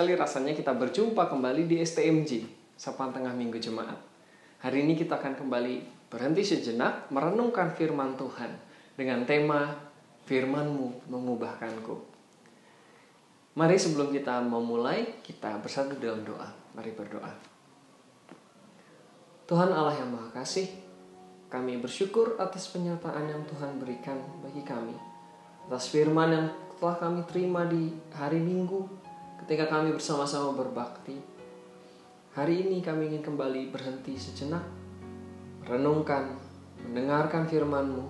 sekali rasanya kita berjumpa kembali di STMJ, Sapaan Tengah Minggu Jemaat. Hari ini kita akan kembali berhenti sejenak merenungkan firman Tuhan dengan tema Firman-Mu mengubahkanku. Mari sebelum kita memulai, kita bersatu dalam doa. Mari berdoa. Tuhan Allah yang Maha Kasih, kami bersyukur atas penyertaan yang Tuhan berikan bagi kami. Atas firman yang telah kami terima di hari Minggu ketika kami bersama-sama berbakti. Hari ini kami ingin kembali berhenti sejenak, merenungkan, mendengarkan firman-Mu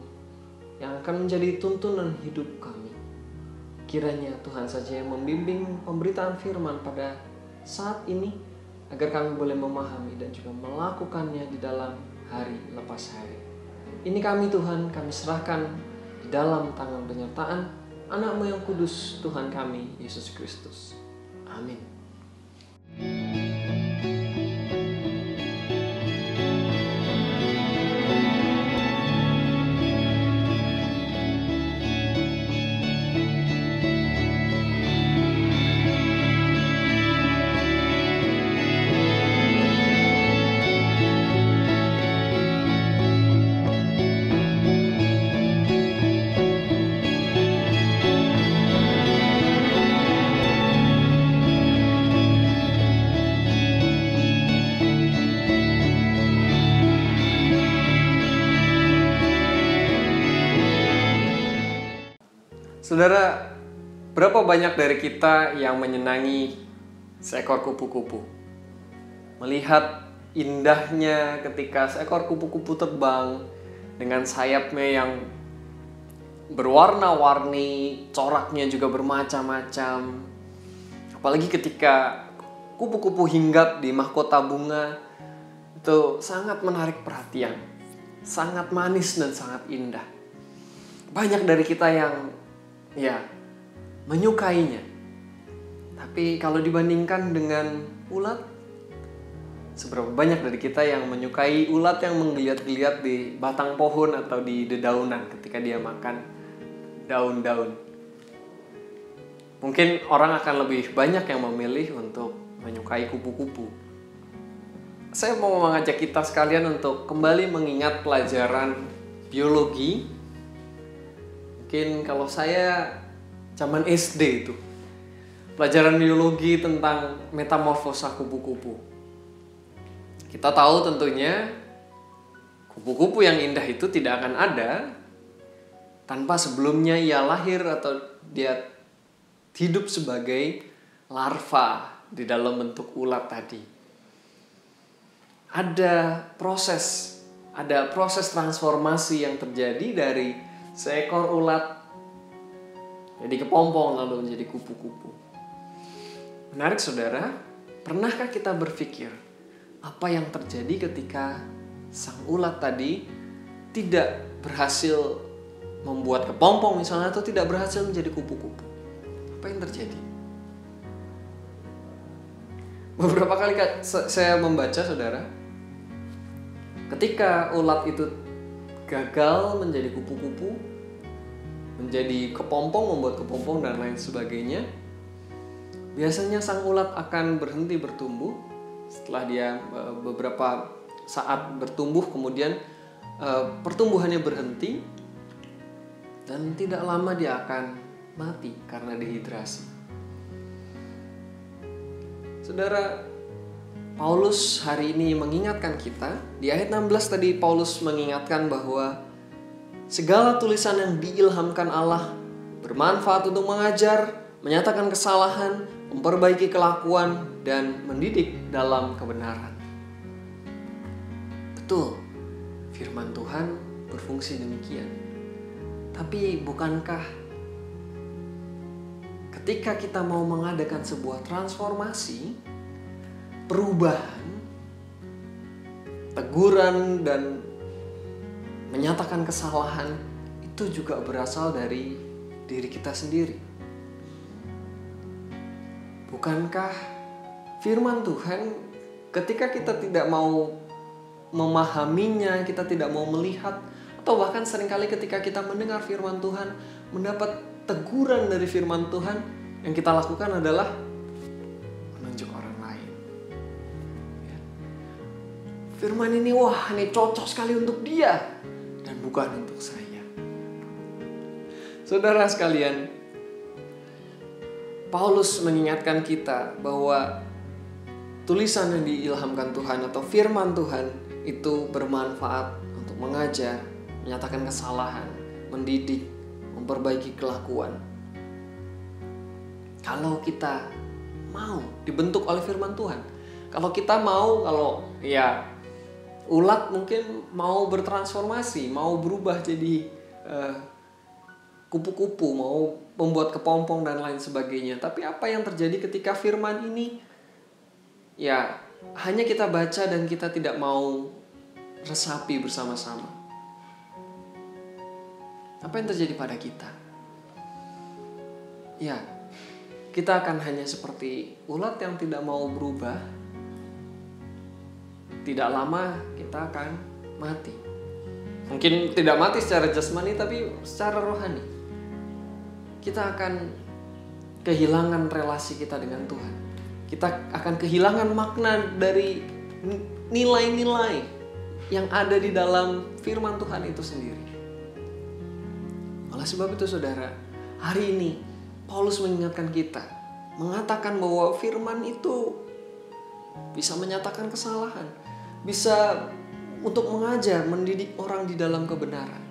yang akan menjadi tuntunan hidup kami. Kiranya Tuhan saja yang membimbing pemberitaan firman pada saat ini, agar kami boleh memahami dan juga melakukannya di dalam hari lepas hari. Ini kami Tuhan, kami serahkan di dalam tangan penyertaan Anak-Mu yang kudus, Tuhan kami, Yesus Kristus. Amin. Saudara, berapa banyak dari kita yang menyenangi seekor kupu-kupu? Melihat indahnya ketika seekor kupu-kupu terbang dengan sayapnya yang berwarna-warni, coraknya juga bermacam-macam. Apalagi ketika kupu-kupu hinggap di mahkota bunga, itu sangat menarik perhatian, sangat manis dan sangat indah. Banyak dari kita yang menyukainya. Tapi kalau dibandingkan dengan ulat, seberapa banyak dari kita yang menyukai ulat yang menggeliat-geliat di batang pohon atau di dedaunan ketika dia makan daun-daun? Mungkin orang akan lebih banyak yang memilih untuk menyukai kupu-kupu. Saya mau mengajak kita sekalian untuk kembali mengingat pelajaran biologi. Mungkin kalau saya zaman SD itu, pelajaran biologi tentang metamorfosa kupu-kupu. Kita tahu tentunya kupu-kupu yang indah itu tidak akan ada tanpa sebelumnya ia lahir atau dia hidup sebagai larva di dalam bentuk ulat tadi. Ada proses transformasi yang terjadi dari seekor ulat jadi kepompong lalu menjadi kupu-kupu. Menarik saudara, pernahkah kita berpikir apa yang terjadi ketika sang ulat tadi tidak berhasil membuat kepompong misalnya, atau tidak berhasil menjadi kupu-kupu? Apa yang terjadi? Beberapa kali saya membaca saudara, ketika ulat itu gagal menjadi kupu-kupu, menjadi kepompong, membuat kepompong dan lain sebagainya, biasanya sang ulat akan berhenti bertumbuh. Setelah dia beberapa saat bertumbuh, kemudian pertumbuhannya berhenti dan tidak lama dia akan mati karena dehidrasi. Saudara, Paulus hari ini mengingatkan kita, di ayat 16 tadi Paulus mengingatkan bahwa segala tulisan yang diilhamkan Allah bermanfaat untuk mengajar, menyatakan kesalahan, memperbaiki kelakuan, dan mendidik dalam kebenaran. Betul, firman Tuhan berfungsi demikian. Tapi bukankah ketika kita mau mengadakan sebuah transformasi, perubahan, teguran, dan menyatakan kesalahan, itu juga berasal dari diri kita sendiri? Bukankah firman Tuhan ketika kita tidak mau memahaminya, kita tidak mau melihat, atau bahkan seringkali ketika kita mendengar firman Tuhan, mendapat teguran dari firman Tuhan, yang kita lakukan adalah firman ini, wah ini cocok sekali untuk dia dan bukan untuk saya. Saudara sekalian, Paulus mengingatkan kita bahwa tulisan yang diilhamkan Tuhan atau firman Tuhan itu bermanfaat untuk mengajar, menyatakan kesalahan, mendidik, memperbaiki kelakuan. Kalau kita mau dibentuk oleh firman Tuhan, kalau kita mau, ulat mungkin mau bertransformasi, mau berubah jadi kupu-kupu, mau membuat kepompong dan lain sebagainya. Tapi apa yang terjadi ketika firman ini hanya kita baca dan kita tidak mau resapi bersama-sama? Apa yang terjadi pada kita? Kita akan hanya seperti ulat yang tidak mau berubah. Tidak lama kita akan mati. Mungkin tidak mati secara jasmani, tapi secara rohani. Kita akan kehilangan relasi kita dengan Tuhan. Kita akan kehilangan makna dari nilai-nilai yang ada di dalam firman Tuhan itu sendiri. Oleh sebab itu saudara, hari ini Paulus mengingatkan kita, mengatakan bahwa firman itu bisa menyatakan kesalahan, bisa untuk mengajar, mendidik orang di dalam kebenaran.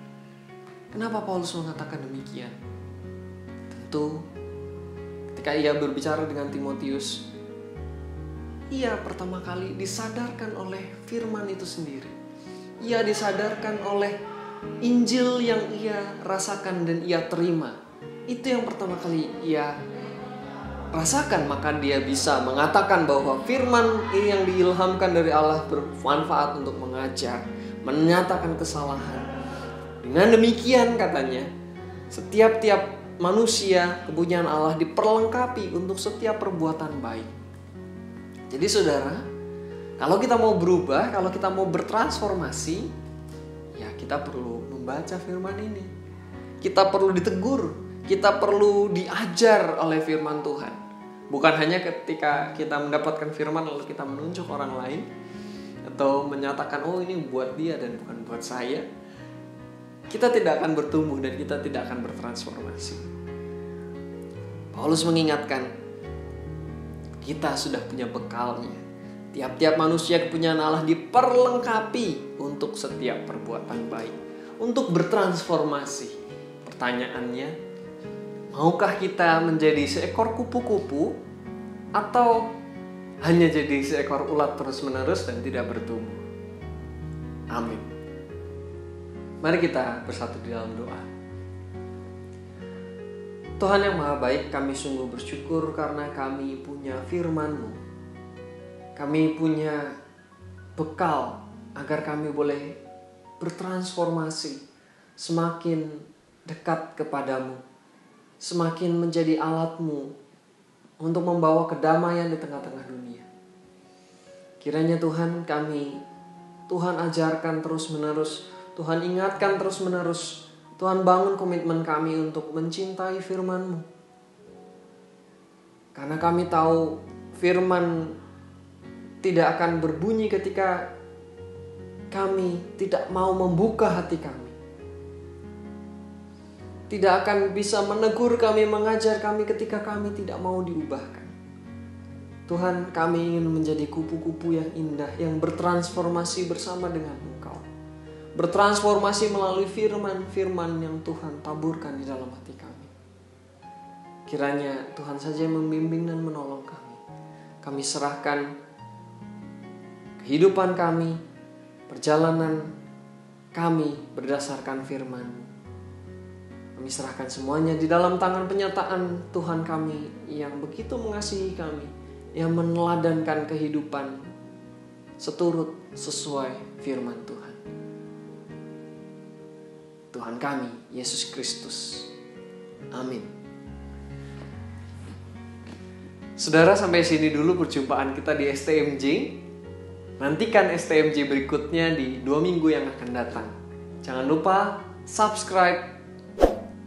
Kenapa Paulus mengatakan demikian? Tentu ketika ia berbicara dengan Timotius, ia pertama kali disadarkan oleh firman itu sendiri. Ia disadarkan oleh Injil yang ia rasakan dan ia terima. Itu yang pertama kali ia rasakan, maka dia bisa mengatakan bahwa firman ini yang diilhamkan dari Allah bermanfaat untuk mengajar, menyatakan kesalahan. Dengan demikian katanya, setiap manusia kepunyaan Allah diperlengkapi untuk setiap perbuatan baik. Jadi saudara, kalau kita mau berubah, kalau kita mau bertransformasi, kita perlu membaca firman ini. Kita perlu ditegur. Kita perlu diajar oleh firman Tuhan. Bukan hanya ketika kita mendapatkan firman lalu kita menunjuk orang lain atau menyatakan, oh ini buat dia dan bukan buat saya. Kita tidak akan bertumbuh dan kita tidak akan bertransformasi. Paulus mengingatkan, kita sudah punya bekalnya. Tiap-tiap manusia kepunyaan Allah diperlengkapi untuk setiap perbuatan baik, untuk bertransformasi. Pertanyaannya, maukah kita menjadi seekor kupu-kupu atau hanya jadi seekor ulat terus-menerus dan tidak bertumbuh? Amin. Mari kita bersatu di dalam doa. Tuhan yang Maha Baik, kami sungguh bersyukur karena kami punya firman-Mu. Kami punya bekal agar kami boleh bertransformasi, semakin dekat kepadamu, semakin menjadi alat-Mu untuk membawa kedamaian di tengah-tengah dunia. Kiranya Tuhan Tuhan ajarkan terus-menerus, Tuhan ingatkan terus-menerus, Tuhan bangun komitmen kami untuk mencintai firman-Mu. Karena kami tahu firman tidak akan berbunyi ketika kami tidak mau membuka hati kami. Tidak akan bisa menegur kami, mengajar kami ketika kami tidak mau diubahkan. Tuhan, kami ingin menjadi kupu-kupu yang indah, yang bertransformasi bersama dengan Engkau. Bertransformasi melalui firman-firman yang Tuhan taburkan di dalam hati kami. Kiranya Tuhan saja yang membimbing dan menolong kami. Kami serahkan kehidupan kami, perjalanan kami berdasarkan firman-Mu. Kami serahkan semuanya di dalam tangan penyataan Tuhan kami yang begitu mengasihi kami, yang meneladankan kehidupan seturut sesuai firman Tuhan. Tuhan kami, Yesus Kristus. Amin. Saudara, sampai sini dulu perjumpaan kita di STMJ. Nantikan STMJ berikutnya di 2 minggu yang akan datang. Jangan lupa subscribe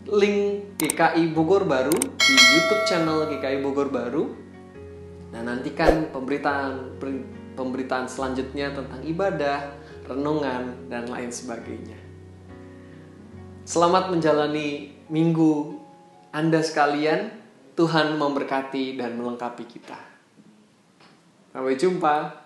link GKI Bogor Baru di YouTube channel GKI Bogor Baru. Dan nantikan pemberitaan selanjutnya tentang ibadah, renungan, dan lain sebagainya. Selamat menjalani minggu Anda sekalian. Tuhan memberkati dan melengkapi kita. Sampai jumpa.